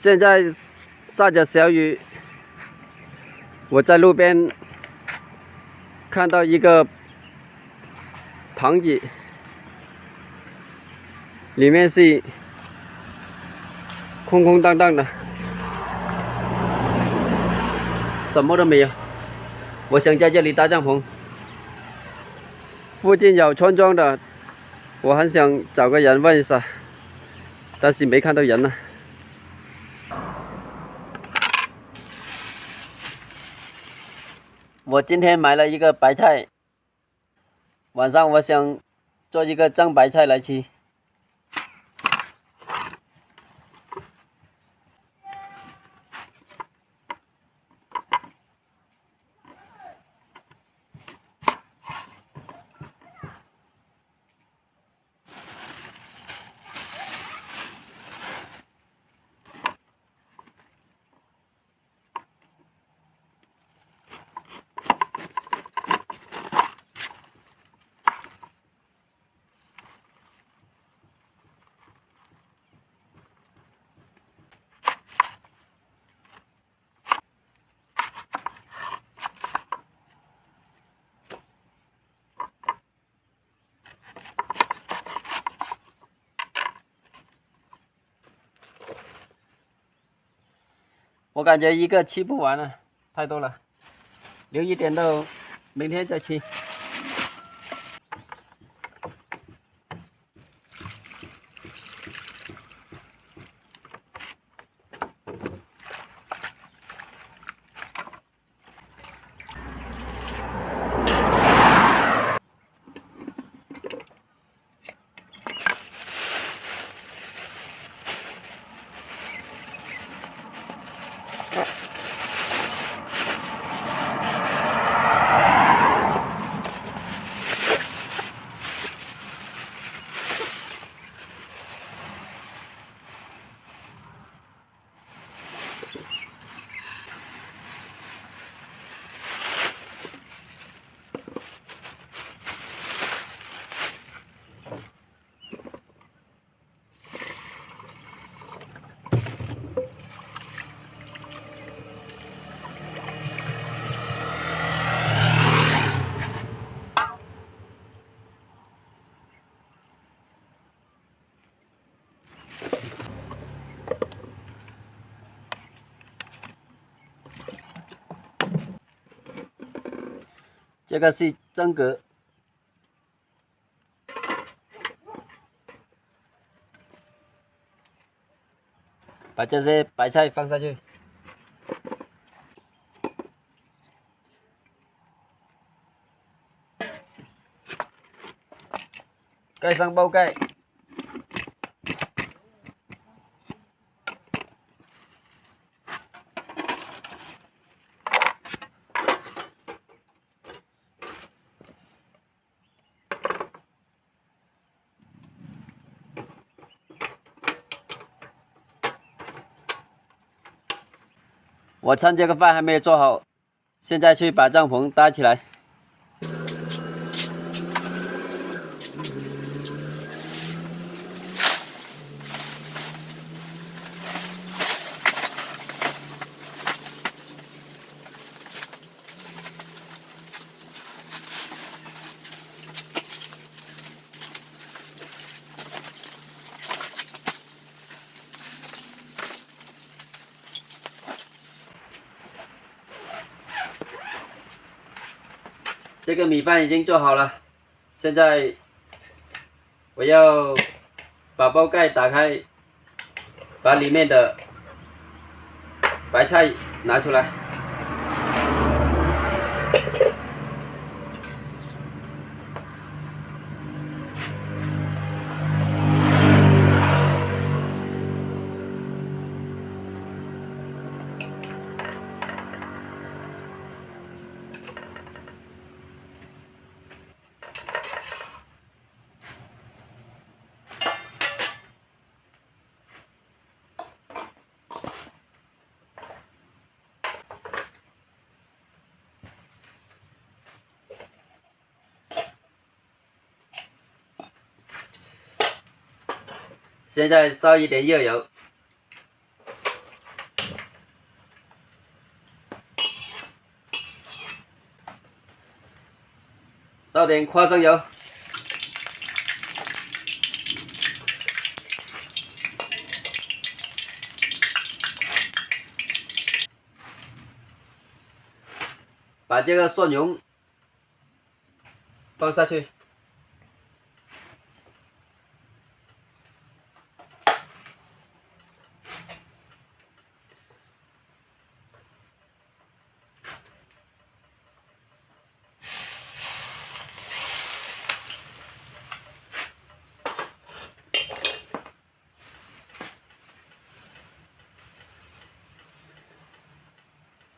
现在下着小雨，我在路边看到一个棚子，里面是空空荡荡的，什么都没有。我想在这里搭帐篷。附近有村庄的，我很想找个人问一下，但是没看到人呢。我今天买了一个白菜，晚上我想做一个蒸白菜来吃。我感觉一个吃不完了，太多了，留一点到明天再吃。这个是真格，把这些白菜放下去，盖上煲盖。我趁这个饭还没有做好，现在去把帐篷搭起来。这个米饭已经做好了，现在我要把煲盖打开，把里面的白菜拿出来。现在烧一点热油，倒点花生油。把这个蒜蓉放下去，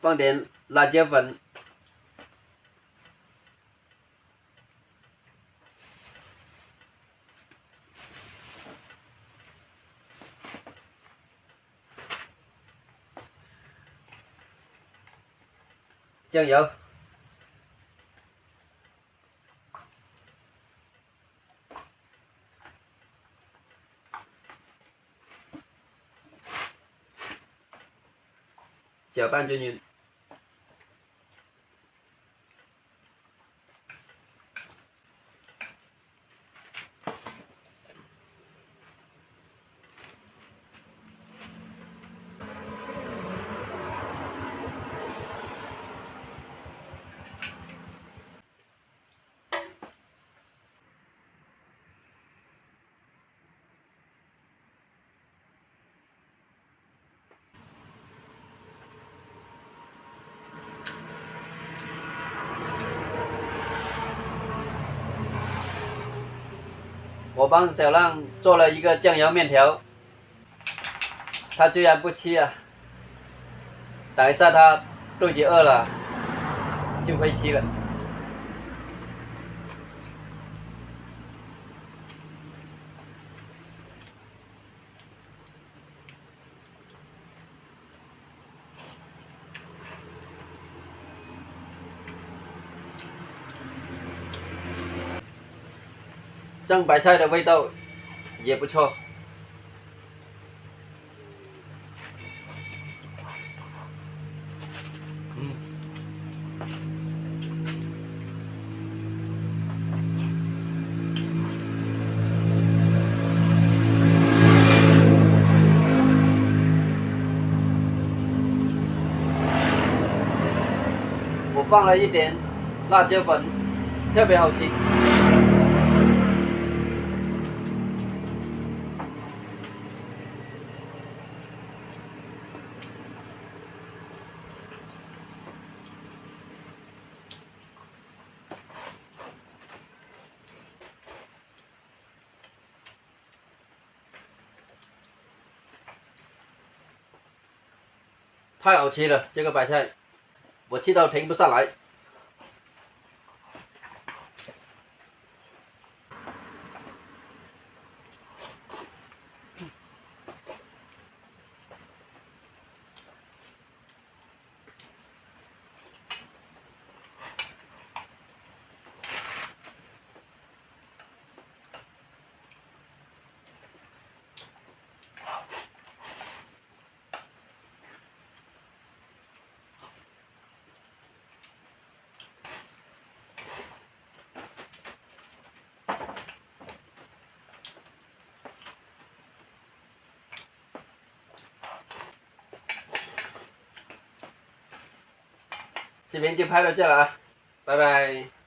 放点辣椒粉。酱油，搅拌均匀。我帮小浪做了一个酱油面条，他居然不吃啊！等一下他肚子饿了就会吃了。酱白菜的味道也不错。我放了一点辣椒粉，特别好吃。太好吃了，这个白菜，我吃到停不下来。视频就拍到这了啊，拜拜。